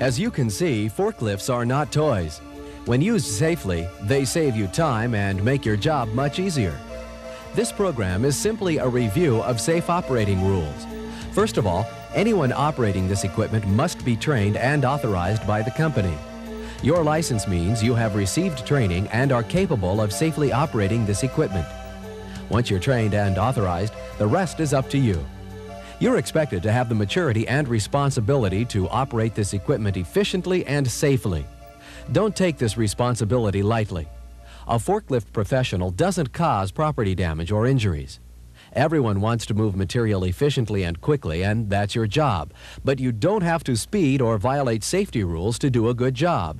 As you can see, forklifts are not toys. When used safely, they save you time and make your job much easier. This program is simply a review of safe operating rules. First of all, anyone operating this equipment must be trained and authorized by the company. Your license means you have received training and are capable of safely operating this equipment. Once you're trained and authorized, the rest is up to you. You're expected to have the maturity and responsibility to operate this equipment efficiently and safely. Don't take this responsibility lightly. A forklift professional doesn't cause property damage or injuries. Everyone wants to move material efficiently and quickly, and that's your job. But you don't have to speed or violate safety rules to do a good job.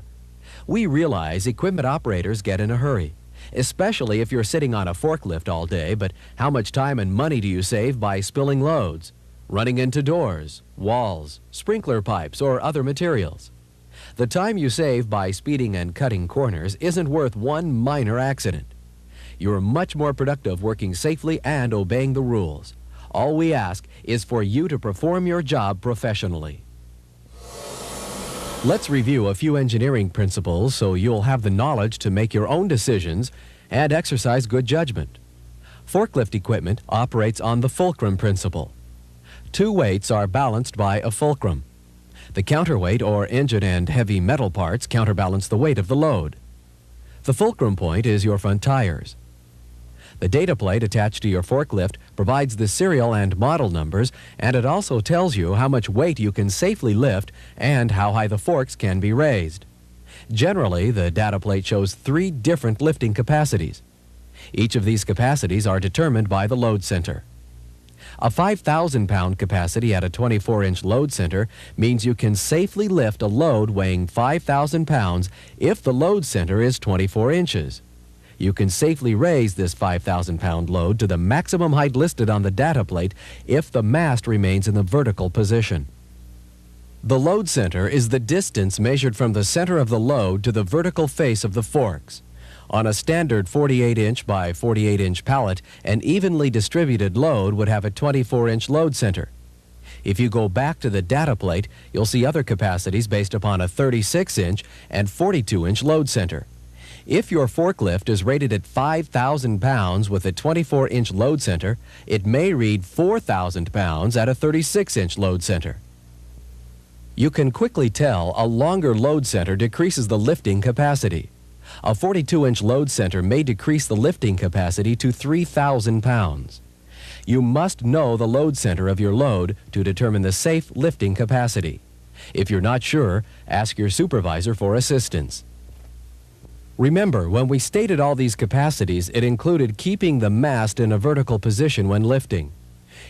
We realize equipment operators get in a hurry, especially if you're sitting on a forklift all day, but how much time and money do you save by spilling loads, running into doors, walls, sprinkler pipes, or other materials? The time you save by speeding and cutting corners isn't worth one minor accident. You're much more productive working safely and obeying the rules. All we ask is for you to perform your job professionally. Let's review a few engineering principles so you'll have the knowledge to make your own decisions and exercise good judgment. Forklift equipment operates on the fulcrum principle. Two weights are balanced by a fulcrum. The counterweight or engine and heavy metal parts counterbalance the weight of the load. The fulcrum point is your front tires. The data plate attached to your forklift provides the serial and model numbers, and it also tells you how much weight you can safely lift and how high the forks can be raised. Generally, the data plate shows 3 different lifting capacities. Each of these capacities are determined by the load center. A 5,000-pound capacity at a 24-inch load center means you can safely lift a load weighing 5,000 pounds if the load center is 24 inches. You can safely raise this 5,000-pound load to the maximum height listed on the data plate if the mast remains in the vertical position. The load center is the distance measured from the center of the load to the vertical face of the forks. On a standard 48-inch by 48-inch pallet, an evenly distributed load would have a 24-inch load center. If you go back to the data plate, you'll see other capacities based upon a 36-inch and 42-inch load center. If your forklift is rated at 5,000 pounds with a 24-inch load center, it may read 4,000 pounds at a 36-inch load center. You can quickly tell a longer load center decreases the lifting capacity. A 42-inch load center may decrease the lifting capacity to 3,000 pounds. You must know the load center of your load to determine the safe lifting capacity. If you're not sure, ask your supervisor for assistance. Remember, when we stated all these capacities, it included keeping the mast in a vertical position when lifting.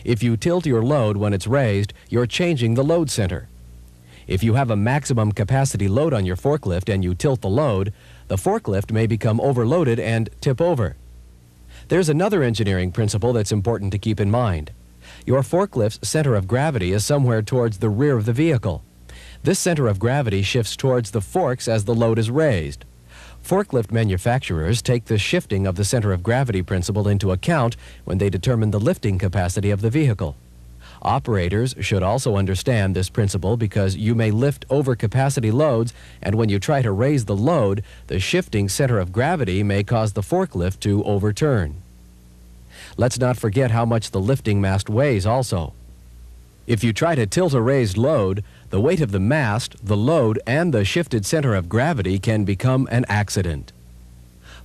If you tilt your load when it's raised, you're changing the load center. If you have a maximum capacity load on your forklift and you tilt the load, the forklift may become overloaded and tip over. There's another engineering principle that's important to keep in mind. Your forklift's center of gravity is somewhere towards the rear of the vehicle. This center of gravity shifts towards the forks as the load is raised. Forklift manufacturers take the shifting of the center of gravity principle into account when they determine the lifting capacity of the vehicle. Operators should also understand this principle because you may lift overcapacity loads, and when you try to raise the load, the shifting center of gravity may cause the forklift to overturn. Let's not forget how much the lifting mast weighs also. If you try to tilt a raised load, the weight of the mast, the load, and the shifted center of gravity can become an accident.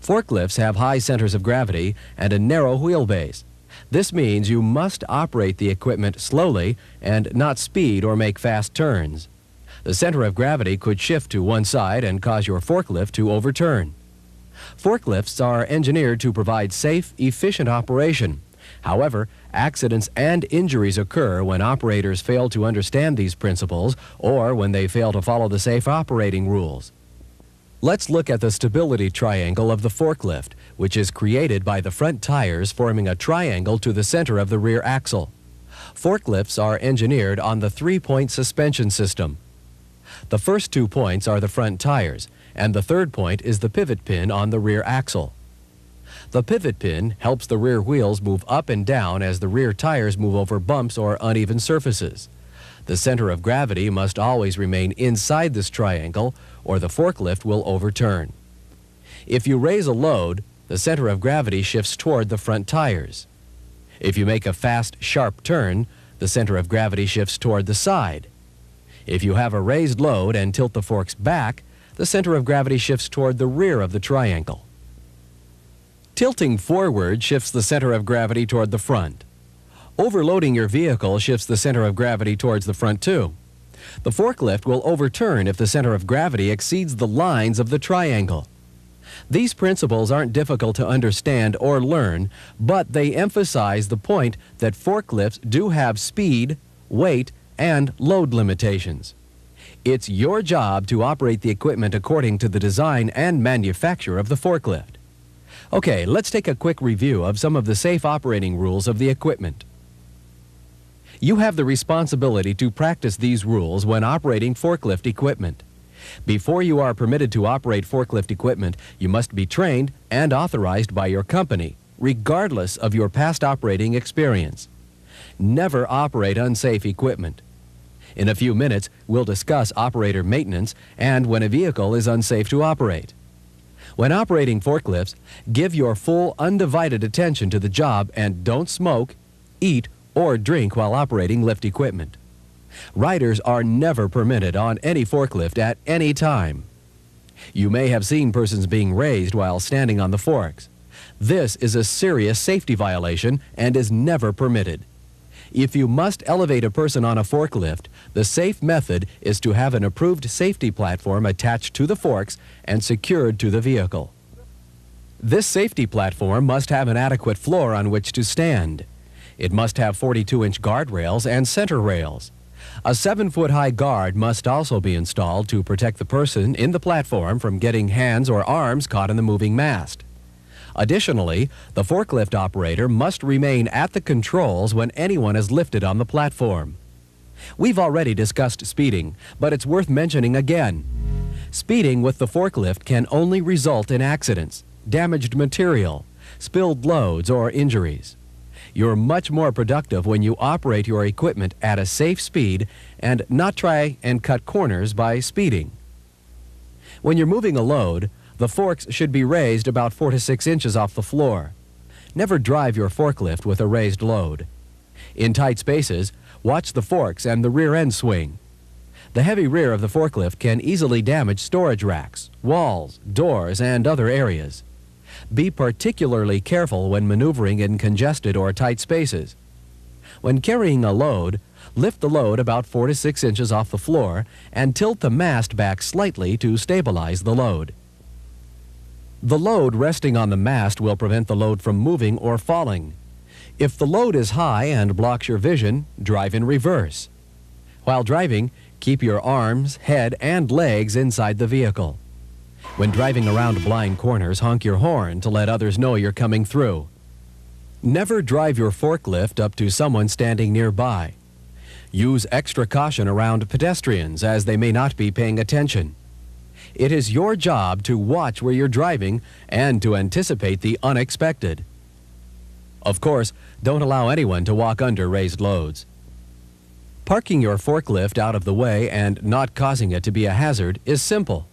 Forklifts have high centers of gravity and a narrow wheelbase. This means you must operate the equipment slowly and not speed or make fast turns. The center of gravity could shift to one side and cause your forklift to overturn. Forklifts are engineered to provide safe, efficient operation. However, accidents and injuries occur when operators fail to understand these principles or when they fail to follow the safe operating rules. Let's look at the stability triangle of the forklift, which is created by the front tires forming a triangle to the center of the rear axle. Forklifts are engineered on the 3-point suspension system. The first 2 points are the front tires, and the third point is the pivot pin on the rear axle. The pivot pin helps the rear wheels move up and down as the rear tires move over bumps or uneven surfaces. The center of gravity must always remain inside this triangle or the forklift will overturn. If you raise a load, the center of gravity shifts toward the front tires. If you make a fast, sharp turn, the center of gravity shifts toward the side. If you have a raised load and tilt the forks back, the center of gravity shifts toward the rear of the triangle. Tilting forward shifts the center of gravity toward the front. Overloading your vehicle shifts the center of gravity towards the front too. The forklift will overturn if the center of gravity exceeds the lines of the triangle. These principles aren't difficult to understand or learn, but they emphasize the point that forklifts do have speed, weight, and load limitations. It's your job to operate the equipment according to the design and manufacture of the forklift. Okay, let's take a quick review of some of the safe operating rules of the equipment. You have the responsibility to practice these rules when operating forklift equipment. Before you are permitted to operate forklift equipment, you must be trained and authorized by your company, regardless of your past operating experience. Never operate unsafe equipment. In a few minutes, we'll discuss operator maintenance and when a vehicle is unsafe to operate. When operating forklifts, give your full undivided attention to the job and don't smoke, eat, or drink while operating lift equipment. Riders are never permitted on any forklift at any time. You may have seen persons being raised while standing on the forks. This is a serious safety violation and is never permitted. If you must elevate a person on a forklift, the safe method is to have an approved safety platform attached to the forks and secured to the vehicle. This safety platform must have an adequate floor on which to stand. It must have 42-inch guardrails and center rails. A 7-foot-high guard must also be installed to protect the person in the platform from getting hands or arms caught in the moving mast. Additionally, the forklift operator must remain at the controls when anyone is lifted on the platform. We've already discussed speeding, but it's worth mentioning again. Speeding with the forklift can only result in accidents, damaged material, spilled loads, or injuries. You're much more productive when you operate your equipment at a safe speed and not try and cut corners by speeding. When you're moving a load, the forks should be raised about 4 to 6 inches off the floor. Never drive your forklift with a raised load. In tight spaces, watch the forks and the rear end swing. The heavy rear of the forklift can easily damage storage racks, walls, doors, and other areas. Be particularly careful when maneuvering in congested or tight spaces. When carrying a load, lift the load about 4 to 6 inches off the floor and tilt the mast back slightly to stabilize the load. The load resting on the mast will prevent the load from moving or falling. If the load is high and blocks your vision, drive in reverse. While driving, keep your arms, head, and legs inside the vehicle. When driving around blind corners, honk your horn to let others know you're coming through. Never drive your forklift up to someone standing nearby. Use extra caution around pedestrians as they may not be paying attention. It is your job to watch where you're driving and to anticipate the unexpected. Of course, don't allow anyone to walk under raised loads. Parking your forklift out of the way and not causing it to be a hazard is simple.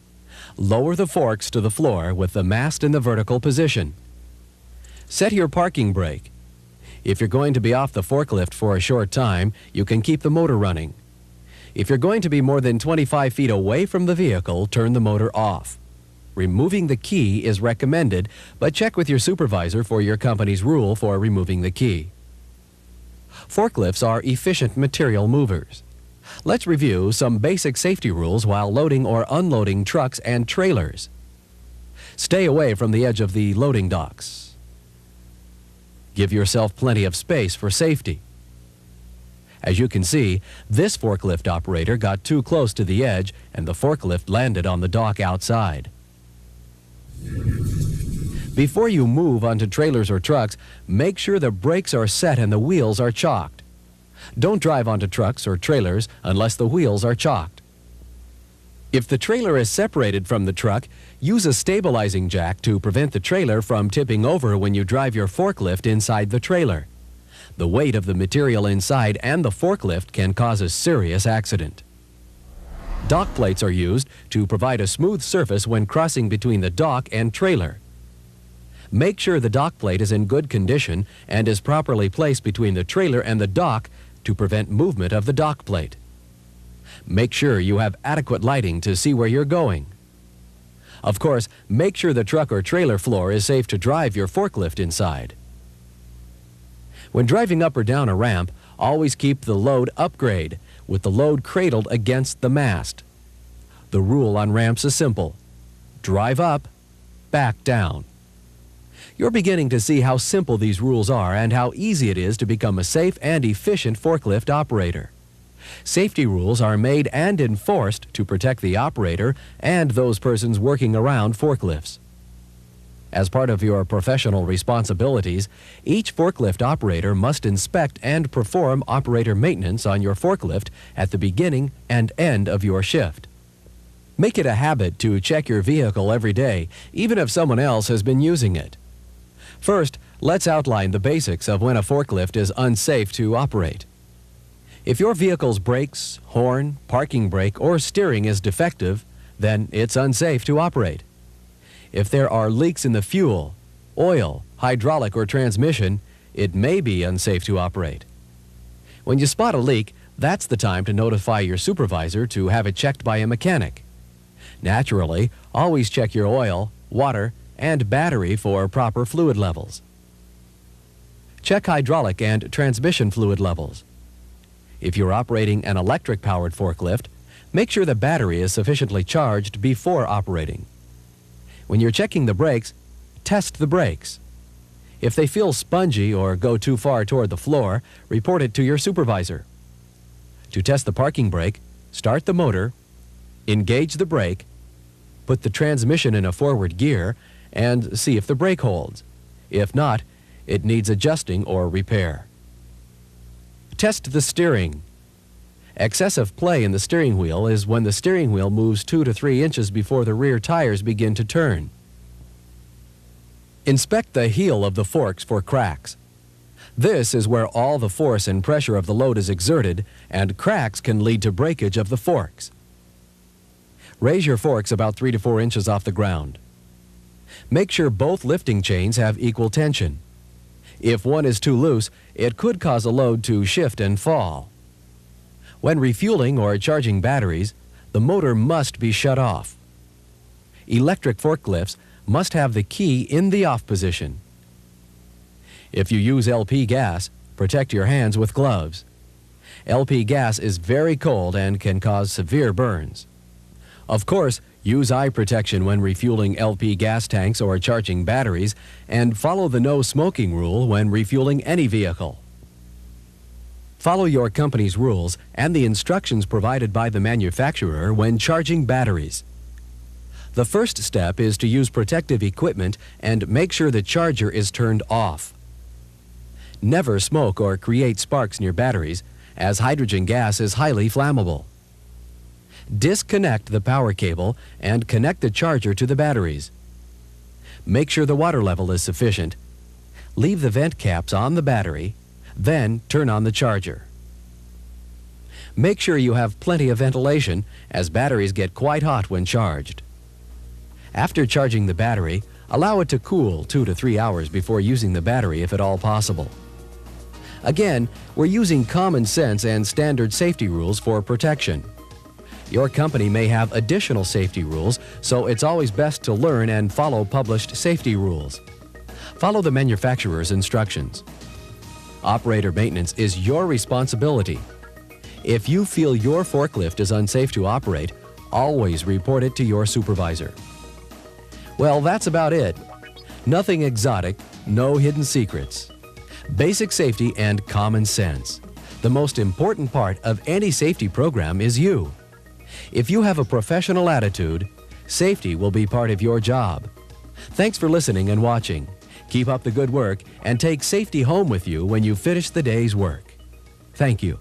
Lower the forks to the floor with the mast in the vertical position. Set your parking brake. If you're going to be off the forklift for a short time, you can keep the motor running. If you're going to be more than 25 feet away from the vehicle, turn the motor off. Removing the key is recommended, but check with your supervisor for your company's rule for removing the key. Forklifts are efficient material movers. Let's review some basic safety rules while loading or unloading trucks and trailers. Stay away from the edge of the loading docks. Give yourself plenty of space for safety. As you can see, this forklift operator got too close to the edge and the forklift landed on the dock outside. Before you move onto trailers or trucks, make sure the brakes are set and the wheels are chalked. Don't drive onto trucks or trailers unless the wheels are chalked. If the trailer is separated from the truck, use a stabilizing jack to prevent the trailer from tipping over when you drive your forklift inside the trailer. The weight of the material inside and the forklift can cause a serious accident. Dock plates are used to provide a smooth surface when crossing between the dock and trailer. Make sure the dock plate is in good condition and is properly placed between the trailer and the dock to prevent movement of the dock plate. Make sure you have adequate lighting to see where you're going. Of course, make sure the truck or trailer floor is safe to drive your forklift inside. When driving up or down a ramp, always keep the load upgrade, with the load cradled against the mast. The rule on ramps is simple: drive up, back down. You're beginning to see how simple these rules are and how easy it is to become a safe and efficient forklift operator. Safety rules are made and enforced to protect the operator and those persons working around forklifts. As part of your professional responsibilities, each forklift operator must inspect and perform operator maintenance on your forklift at the beginning and end of your shift. Make it a habit to check your vehicle every day, even if someone else has been using it. First, let's outline the basics of when a forklift is unsafe to operate. If your vehicle's brakes, horn, parking brake, or steering is defective, then it's unsafe to operate. If there are leaks in the fuel, oil, hydraulic, or transmission, it may be unsafe to operate. When you spot a leak, that's the time to notify your supervisor to have it checked by a mechanic. Naturally, always check your oil, water, and battery for proper fluid levels. Check hydraulic and transmission fluid levels. If you're operating an electric-powered forklift, make sure the battery is sufficiently charged before operating. When you're checking the brakes, test the brakes. If they feel spongy or go too far toward the floor, report it to your supervisor. To test the parking brake, start the motor, engage the brake, put the transmission in a forward gear, and see if the brake holds. If not, it needs adjusting or repair. Test the steering. Excessive play in the steering wheel is when the steering wheel moves 2 to 3 inches before the rear tires begin to turn. Inspect the heel of the forks for cracks. This is where all the force and pressure of the load is exerted, and cracks can lead to breakage of the forks. Raise your forks about 3 to 4 inches off the ground. Make sure both lifting chains have equal tension. If one is too loose, it could cause a load to shift and fall. When refueling or charging batteries, the motor must be shut off. Electric forklifts must have the key in the off position. If you use LP gas, protect your hands with gloves. LP gas is very cold and can cause severe burns. Of course, use eye protection when refueling LP gas tanks or charging batteries, and follow the no smoking rule when refueling any vehicle. Follow your company's rules and the instructions provided by the manufacturer when charging batteries. The first step is to use protective equipment and make sure the charger is turned off. Never smoke or create sparks near batteries, as hydrogen gas is highly flammable. Disconnect the power cable and connect the charger to the batteries. Make sure the water level is sufficient. Leave the vent caps on the battery, then turn on the charger. Make sure you have plenty of ventilation, as batteries get quite hot when charged. After charging the battery, allow it to cool 2 to 3 hours before using the battery if at all possible. Again, we're using common sense and standard safety rules for protection. Your company may have additional safety rules, so it's always best to learn and follow published safety rules. Follow the manufacturer's instructions. Operator maintenance is your responsibility. If you feel your forklift is unsafe to operate, always report it to your supervisor. Well, that's about it. Nothing exotic, no hidden secrets. Basic safety and common sense. The most important part of any safety program is you. If you have a professional attitude, safety will be part of your job. Thanks for listening and watching. Keep up the good work and take safety home with you when you finish the day's work. Thank you.